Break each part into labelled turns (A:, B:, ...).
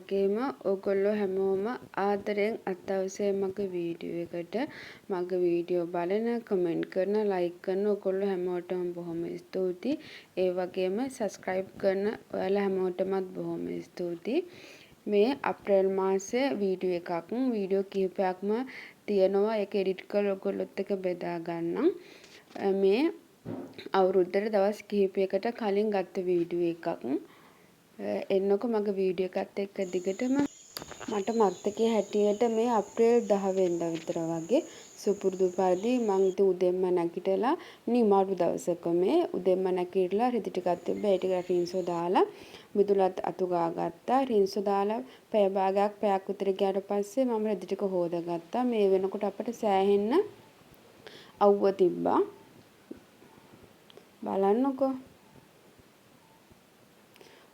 A: වගේම ඔයගොල්ලෝ හැමෝම ආදරෙන් අත්අවශ්‍ය මගේ වීඩියෝ එකට මගේ වීඩියෝ බලන කමෙන්ට් කරන ලයික් කරන ඔයගොල්ලෝ හැමෝටම බොහොම ස්තුතියි. ඒ වගේම සබ්ස්ක්‍රයිබ් කරන ඔයාලා හැමෝටමත් බොහොම ස්තුතියි. මේ අප්‍රේල් මාසයේ වීඩියෝ කිහිපයක්ම තියෙනවා. ඒක එඩිට් කරලා ඔයගොල්ලොත් එක්ක බෙදා ගන්නම්. මේ අවුරුද්දට දවස් කිහිපයකට කලින් ගත්ත වීඩියෝ එකක්. එන්නකො මගේ වීඩියෝ එකත් එක්ක දිගටම මට මතකයේ හැටියට මේ අප්‍රේල් 10 වෙනිදා විතර වගේ සුපුරුදු පරිදි මං ඉතින් උදෙන්ම නැගිටලා නිමාඩු දවසක මේ උදෙන්ම නැගිටලා රෙදි ටිකක් තිබ්බා ඒ ටික රින්සෝ දාලා මිදුලත් අතු ගාගත්තා රින්සෝ දාලා පැයක් විතර ගියාට පස්සේ මම රෙදි ටික හොදාගත්තා මේ වෙනකොට අපිට සෑහෙන්න අවුව තිබ්බා බලන්නකෝ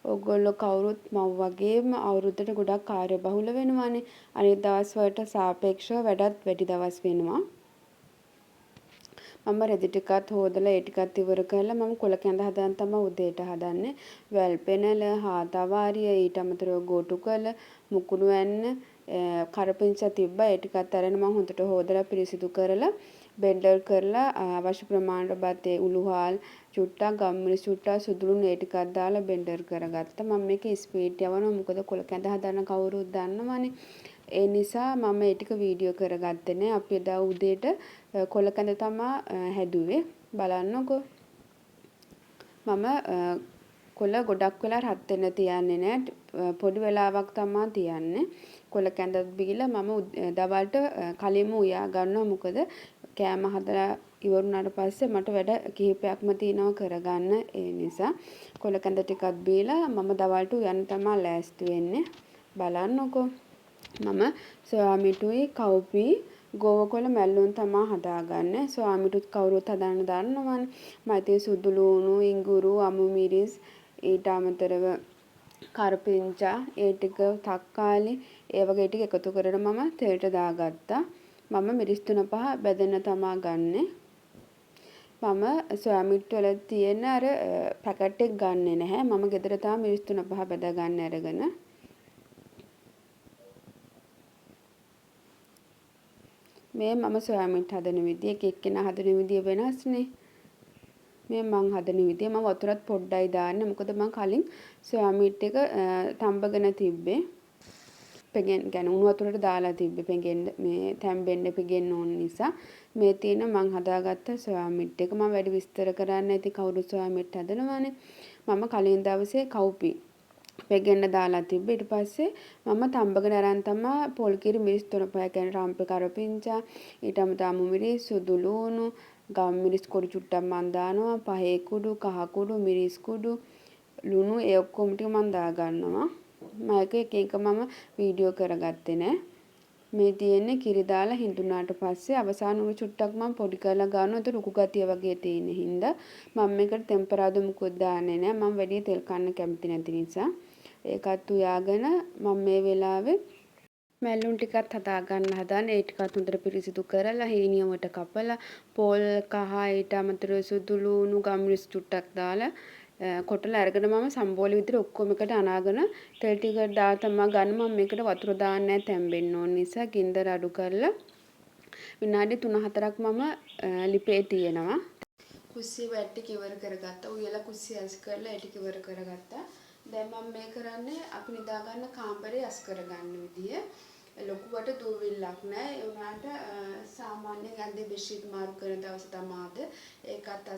A: ඔයගොල්ලෝ කවුරුත් මම වගේම අවුරුද්දට ගොඩක් කාර්යබහුල වෙනවානේ. අනිත් දවස් වලට සාපේක්ෂව වැඩත් වැඩි දවස් වෙනවා. මම රෙදි ටිකත් හොදලා ඒ ටිකත් ඉවර කරලා මම කොල කැඳ හදන්න තමයි උදේට හදන්නේ. වැල් පෙනල, හාතවාරිය, ඊට අමතරව ගොටුකල, මුකුණු වැන්න, කරපිංච තිබ්බා. ඒ ටිකත් අරගෙන මම හොඳට හොදලා පිරිසිදු කරලා බෙන්ඩර් කරලා අවශ්‍ය ප්‍රමාණයට බතේ උළුහාල් චුට්ටක් ගම්මිරිස් චුට්ටක් සුදුලුණු ඒ ටිකක් දාලා බෙන්ඩර් කරගත්තා. මම මේක ස්පීඩ් යවනවා මොකද කොල කැඳ හදන්න කවුරුත් දන්නවනේ. ඒ නිසා මම ඒ ටික වීඩියෝ කරගත්තේ නෑ. අපි එදා උදේට කොල කැඳ තමා හැදුවේ. බලන්නකෝ. මම කොල ගොඩක් වෙලා රත් වෙන්න තියන්නේ නෑ. පොඩි වෙලාවක් තමා තියන්නේ. කොල කැඳත් බීලා මම දවල්ට කලින්ම උයා ගන්නවා මොකද කෑම හදලා ඉවරුනාට පස්සේ මට වැඩ කිහිපයක්ම තියෙනවා කරගන්න ඒ නිසා කොල කැඳ ටිකක් බීලා මම දවල්ට උයන්න තමයි ලෑස්ති වෙන්නේ බලන්නකෝ මම සොයාමිටුයි කව්පී ගෝවකොල මැල්ලුම් තමයි හදාගන්නේ සොයාමිටුත් කවුරුත් හදන්න දන්නවනේ මම ඉතින් සුදු ලුණු ඉඟුරු අමු මිරිස් ඊට අමතරව කරපිංචා ඒ ටික තක්කාලි ඒ වගේ ටික එකතු කරගෙන මම තෙලට දාගත්තා මම මිරිස් 3-5 බෙදෙන්න තමා ගන්නෙ මම සොයාමිට් වල තියෙන අර පැකට් එක ගන්නෙ නැහැ මම ගෙදර තාම මිරිස් 3-5 බෙදා ගන්න අරගෙන මේ මම සොයාමිට් හදන විදිය එක එක්කෙනා හදන විදිය වෙනස්නේ මේ මං හදන විදිය මම වතුරත් පොඩ්ඩයි දාන්නේ මොකද මං කලින් සොයාමිට් එක තඹගෙන තිබ්බේ පෙගෙන් ගැන උණු වතුරට දාලා තිබ්බේ පෙගෙන්න මේ තැම්බෙන්න පෙගෙන්න ඕන නිසා මේ තියෙන මං හදාගත්ත සොයාමිට් එක මම වැඩි විස්තර කරන්නේ නැති කවුරු සොයාමිට් හදනවනේ මම කලින් දවසේ කව්පි පෙගෙන්න දාලා තිබ්බේ ඊට පස්සේ මම තඹගෙන අරන් තමා පොල් කිරි මිරිස් 3-5 කියන්නේ රම්පේ කරපිංචා ඊට අමතරව මිරිස් සුදු ලුණු ගම් මිරිස් කොඩි චුට්ටක් මන් දානවා පහේ කුඩු කහ කුඩු මිරිස් කුඩු ලුණු ඒ ඔක්කොම ටික මන් දා ගන්නවා මම එක මම වීඩියෝ කරගත්තේ නෑ මේ තියෙන්නේ කිරි දාලා හිඳුනාට පස්සේ අවසාන උණු චුට්ටක් මම පොඩි කරලා ගන්නවා ඒක රුකු ගතිය වගේ තියෙන හින්දා මම මේකට ටෙම්පරාදු මුකුත් දාන්නේ නෑ මම වැඩි තෙල් කන්න කැමති නැති නිසා ඒකත් උයාගෙන මම මේ වෙලාවේ මැල්ලුම් ටිකත් හදා ගන්න හදන ඒ ටිකත් හොඳට පිරිසිදු කරලා හීනියමට කපලා පොල් කහ ඊට අමතරව සුදු ලුණු ගම්මිරිස් චුට්ටක් දාලා කොටලා අරගෙන මම සම්බෝලෙ විතර ඔක්කොම එකට අනාගෙන තෙල් ටික දාලා තමයි ගන්න මම මේකට වතුර දාන්නේ නැහැ තැම්බෙන්න ඕන නිසා ගින්දර අඩු කරලා විනාඩි 3-4ක් මම ලිපේ තියෙනවා කුස්සිය වැට් ටික ඉවර කරගත්තා උයලා කුස්සිය අස් කරලා ඒ ටික ඉවර කරගත්තා දැන් මම මේ කරන්නේ අපි නිදා ගන්න කාමරේ අස් කරගන්න විදිය ලොකුවට දූවිල්ලක් නැහැ ඒ වුණාට සාමාන්‍යයෙන් අද බෙඩ්ෂීට් මාරු කරන දවස් තමාද ඒකත්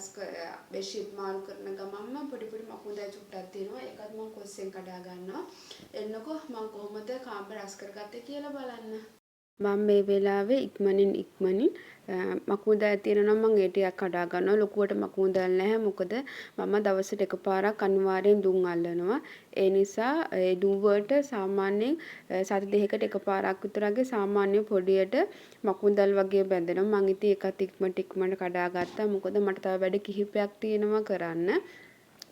A: බෙඩ්ෂීට් මාරු කරන ගමන්ම පොඩි මකුදා චුට්ටක් තියෙනවා ඒකත් මම කොස්සෙන් කඩා ගන්නවා එන්නකෝ මම කොහොමද කාමරේ අස් කරගත්තේ කියලා බලන්න මම මේ වෙලාවේ ඉක්මනින් මකුදා තියෙනවා මම ඒ ටිකක් කඩා ගන්නවා ලොකුවට මකුදා නැහැ මොකද මම දවසට එකපාරක් අනිවාර්යෙන් දුම් අල්ලනවා ඒ නිසා ඒ දුම් වලට සාමාන්‍යයෙන් සති දෙකකට එකපාරක් විතරගේ සාමාන්‍ය පොඩියට මකුදල් වගේ බැඳෙනවා මම ඉතින් ඒකත් ඉක්මනට කඩා ගත්තා මොකද මට තව වැඩ කිහිපයක් තියෙනවා කරන්න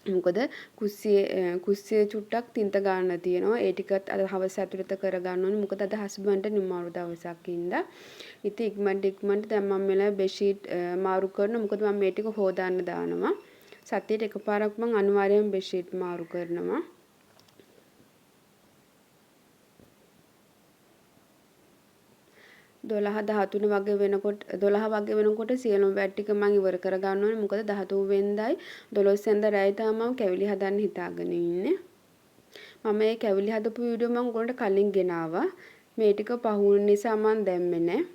A: මොකද කුස්සියේ චුට්ටක් තින්ත ගන්න තියෙනවා ඒ ටිකත් අද හවස ඇතුළත කරගන්න ඕනේ මොකද අද හස්බන්ඩ්ට නිමාරු දවසක් ඉඳලා ඉතින් ඉක්මනට දැන් මම මෙලා බෙඩ්ෂීට් මාරු කරනවා මොකද මම මේ ටික හොදාන්න දානවා සතියට එකපාරක් මම අනිවාර්යයෙන් බෙඩ්ෂීට් මාරු කරනවා 12 13 වගේ වෙනකොට 12 වගේ වෙනකොට සියලුම වැඩ ටික මම ඉවර කරගන්න ඕනේ. මොකද 13 වෙනිදායි 12 වෙනිදා රැයි තමයි මම කැවිලි හදන්න හිතාගෙන ඉන්නේ. මම මේ කැවිලි හදපු වීඩියෝ මම ඔයගොල්ලන්ට කලින් ගෙනාවා. මේ ටික පහුවුන නිසා මම දැම්මේ නැහැ.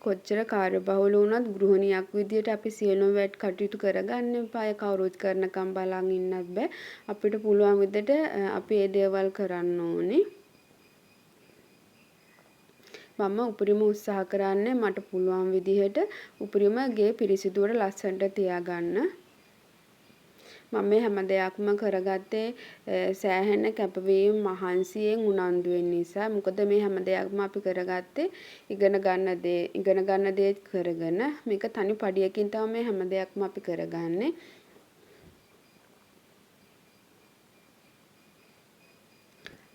A: කොච්චර කාර්යබහුල වුණත් ගෘහිණියක් විදියට අපි සියලුම වැඩ කටයුතු කරගන්න එපා. කවුරුත් කරනකම් බලන් ඉන්නත් බෑ. අපිට පුළුවන් විදිහට අපි මේ දේවල් කරන්න ඕනේ. මම උපරිම උත්සාහ කරන්නේ මට පුළුවන් විදිහට උපරිම ගේ පිරිසිදුවට ලස්සනට තියාගන්න. මම මේ හැම දෙයක්ම කරගත්තේ සෑහෙන කැපවීම මහන්සියෙන් උනන්දුවෙන් නිසා. මොකද මේ හැම දෙයක්ම අපි කරගත්තේ ඉගෙන ගන්න දේ කරගෙන මේක තනි පඩියකින් තමයි මේ හැම දෙයක්ම අපි කරගන්නේ.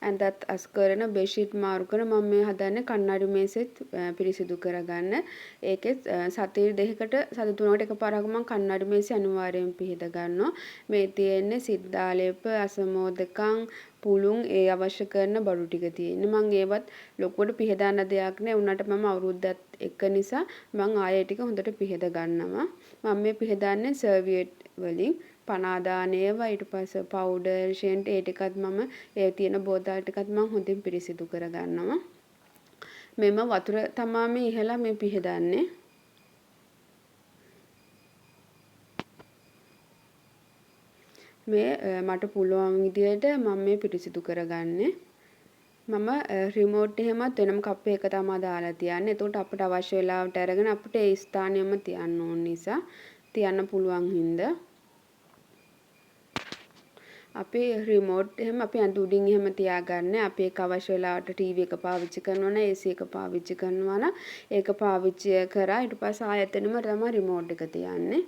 A: ඇඳත් අස් කරන බෙඩ්ෂීට් මාරු කරන මම මේ හදන්නේ කන්නඩි මේසෙත් පිරිසිදු කරගන්න. ඒකෙත් සති දෙකකට සති තුනකට එකපාරක් මම කන්නඩි මේසෙ අනිවාර්යෙන් පිහද ගන්නවා. මේ තියෙන්නේ සිද්ධාලේප අසමෝදකම් පුළුන් ඒ අවශ්‍ය කරන බඩු ටික තියෙන්නේ. මම ඒවත් ලොකුවට පිහදන්න දෙයක් නෑ. උනාට මම අවුරුද්දත් එක්ක නිසා මම ආයෙ ටික හොඳට පිහද ගන්නවා. මම මේ පිහදන්නේ සර්වියට් වලින් පනාදානේවා ඊට පස්සේ පවුඩර් ෂෙන්ට් ඒ ටිකත් මම ඒ තියෙන බෝතල් ටිකත් මම හොඳින් පිරිසිදු කරගන්නවා. මෙම වතුර තමා මේ ඉහලා මේ පිහදන්නේ. මේ මට පුළුවන් විදියට මම මේ පිරිසිදු කරගන්නේ. මම රිමෝට් එහෙමත් වෙනම කප් එක තමයි දාලා තියන්නේ. එතකොට අපිට අවශ්‍ය වෙලාවට අරගෙන අපිට ඒ ස්ථානෙම තියන්න ඕන නිසා තියන්න පුළුවන් හින්දා අපි රිමෝට් එහෙම අපි අඳ උඩින් එහෙම තියාගන්න. අපි ඒක අවශ්‍ය වෙලාවට ටීවී එක පාවිච්චි කරනවා නම් AC එක පාවිච්චි කරනවා නම් ඒක පාවිච්චි කරා ඊට පස්සේ ආයතනෙම තමයි රිමෝට් එක තියන්නේ.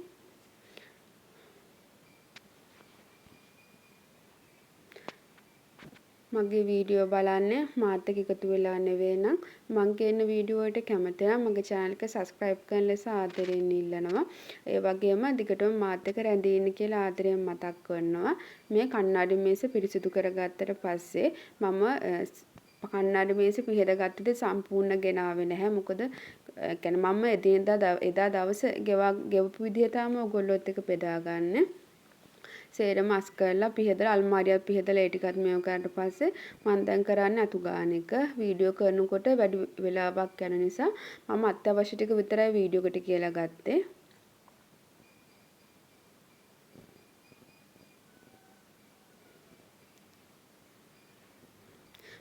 A: මගේ වීඩියෝ බලන්නේ මාත් එක්ක එකතු වෙලා නෙවෙයි නම් මං කියන වීඩියෝ වලට කැමති නම් මගේ channel එක subscribe කරන ලෙස ආදරෙන් ඉල්ලනවා. ඒ වගේම දිගටම මාත් එක්ක රැඳී ඉන්න කියලා ආදරෙන් මතක් කරනවා. මේ කන්නඩි මේස පිරිසිදු කරගත්තට පස්සේ මම කන්නඩි මේස පිහදගත්තට සම්පූර්ණ ගෙනාවේ නැහැ. මොකද කියන්නේ මම එදා දවස ගෙවපු විදිහ තමයි ඔයගොල්ලොත් එක්ක බෙදාගන්නේ. සේරම අස් කරලා පිහදලා අල්මාරියක් පිහදලා ඒ ටිකත් මේව කරාට පස්සේ මම දැන් කරන්නේ අතු ගාන එක. වීඩියෝ කරනකොට වැඩි වෙලාවක් යන නිසා මම අත්‍යවශ්‍ය ටික විතරයි වීඩියෝ එකට කියලා ගත්තේ.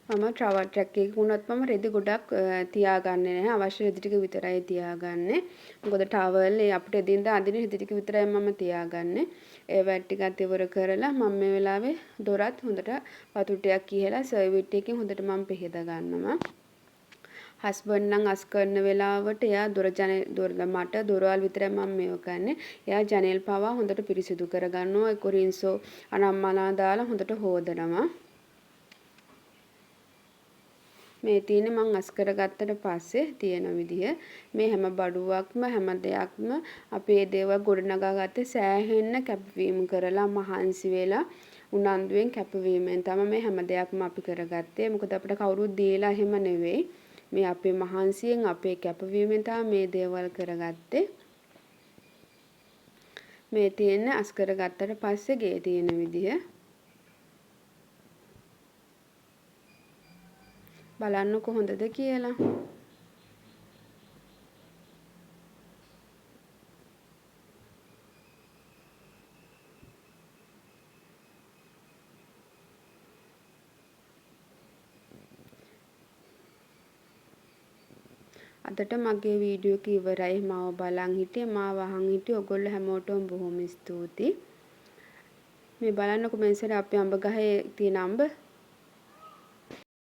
A: මම ට්‍රවල් ට්‍රැක් එකක වුණත් මම රෙදි ගොඩක් තියාගන්නේ නැහැ. අවශ්‍ය රෙදි ටික විතරයි තියාගන්නේ. මොකද ටවල් අපිට එදින්දා අඳින රෙදි ටික විතරයි මම තියාගන්නේ. ඒ වැඩ ටිකත් ඉවර කරලා මම මේ වෙලාවේ දොරත් හොඳට වතුර ටිකක් කියලා සර්විට් එකකින් හොඳට මම පිහද ගන්නවා. හස්බන්ඩ් නම් අස් කරන වෙලාවට එයා මට දොරවල් විතරයි මම මේව කරන්නේ. එයා ජනෙල් පවා හොඳට පිරිසිදු කරගන්නවා. ඒ කොරින්සෝ අනම්මනා දාලා හොඳට හොදනවා. මේ තියෙන්නේ මං අස් කරගත්තට පස්සේ තියෙන විදිහ මේ හැම බඩුවක්ම හැම දෙයක්ම අපේ දේවල් ගොඩනගා ගත්තේ සෑහෙන්න කැපවීම කරලා මහන්සි වෙලා උනන්දුවෙන් කැපවීමෙන් තමයි මේ හැම දෙයක්ම අපි කරගත්තේ. මොකද අපිට කවුරුත් දීලා එහෙම නෙවෙයි. මේ අපේ මහන්සියෙන් අපේ කැපවීමෙන් තමයි මේ දේවල් කරගත්තේ. මේ තියෙන්නේ අස් කරගත්තට පස්සේ ගේ තියෙන විදිහ බලන්න කොහොඳද කියලා. අදට මගේ වීඩියෝ එක ඉවරයි. මාව බලන් හිටියේ මාව අහන් හිටියේ ඔයගොල්ලෝ හැමෝටම බොහොම ස්තුතියි. මේ බලන්නකො මෙන්සරේ අපේ අඹ ගහේ තියෙන අඹ